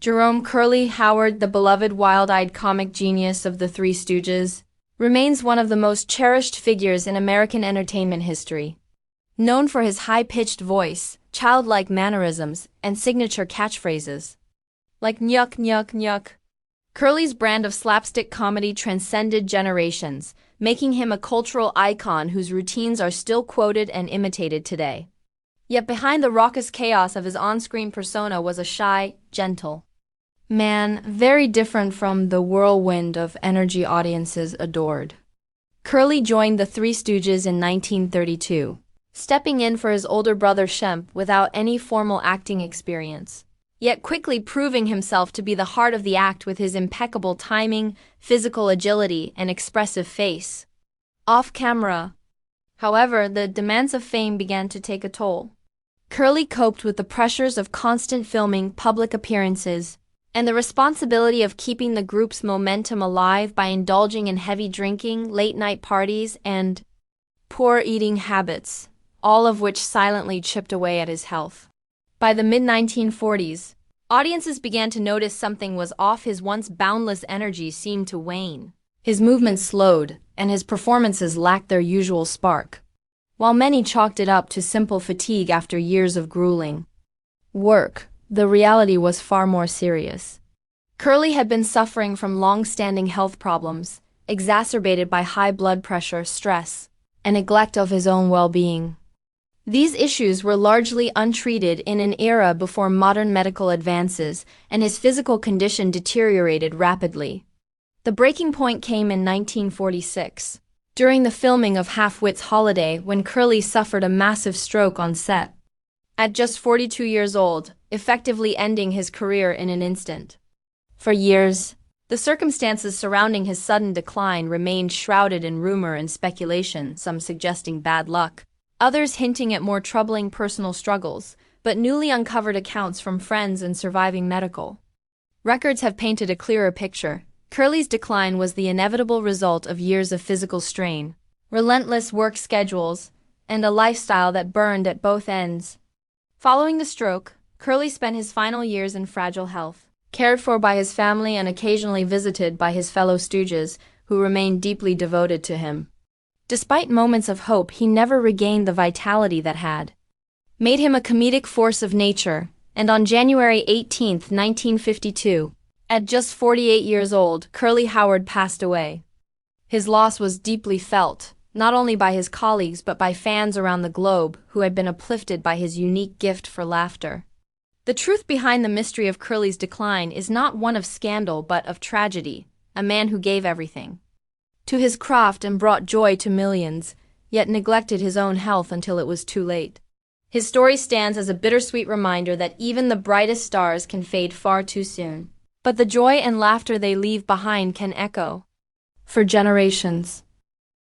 Jerome Curly Howard, the beloved wild-eyed comic genius of the Three Stooges, remains one of the most cherished figures in American entertainment history. Known for his high-pitched voice, childlike mannerisms, and signature catchphrases like Nyuk, Nyuk, Nyuk, Curly's brand of slapstick comedy transcended generations, making him a cultural icon whose routines are still quoted and imitated today. Yet behind the raucous chaos of his on-screen persona was a shy, gentle man, very different from the whirlwind of energy audiences adored. Curly joined the Three Stooges in 1932, stepping in for his older brother Shemp without any formal acting experience, yet quickly proving himself to be the heart of the act with his impeccable timing, physical agility, and expressive face. Off-camera, however, the demands of fame began to take a toll. Curly coped with the pressures of constant filming, public appearances, and the responsibility of keeping the group's momentum alive by indulging in heavy drinking, late-night parties, and poor eating habits, all of which silently chipped away at his health. By the mid-1940s, audiences began to notice something was off. His once boundless energy seemed to wane. His movements slowed, and his performances lacked their usual spark. While many chalked it up to simple fatigue after years of grueling work, the reality was far more serious. Curly had been suffering from long-standing health problems, exacerbated by high blood pressure, stress, and neglect of his own well-being. These issues were largely untreated in an era before modern medical advances, and his physical condition deteriorated rapidly. The breaking point came in 1946, during the filming of Half-Wit's Holiday, when Curly suffered a massive stroke on set. At just 42 years old, effectively ending his career in an instant. For years, the circumstances surrounding his sudden decline remained shrouded in rumor and speculation, some suggesting bad luck, others hinting at more troubling personal struggles, but newly uncovered accounts from friends and surviving medical records have painted a clearer picture. Curly's decline was the inevitable result of years of physical strain, relentless work schedules, and a lifestyle that burned at both ends. Following the stroke, Curly spent his final years in fragile health, cared for by his family and occasionally visited by his fellow Stooges, who remained deeply devoted to him. Despite moments of hope, he never regained the vitality that had made him a comedic force of nature, and on January 18, 1952, at just 48 years old, Curly Howard passed away. His loss was deeply felt, not only by his colleagues but by fans around the globe who had been uplifted by his unique gift for laughter. The truth behind the mystery of Curly's decline is not one of scandal but of tragedy, a man who gave everything to his craft and brought joy to millions, yet neglected his own health until it was too late. His story stands as a bittersweet reminder that even the brightest stars can fade far too soon, but the joy and laughter they leave behind can echo for generations.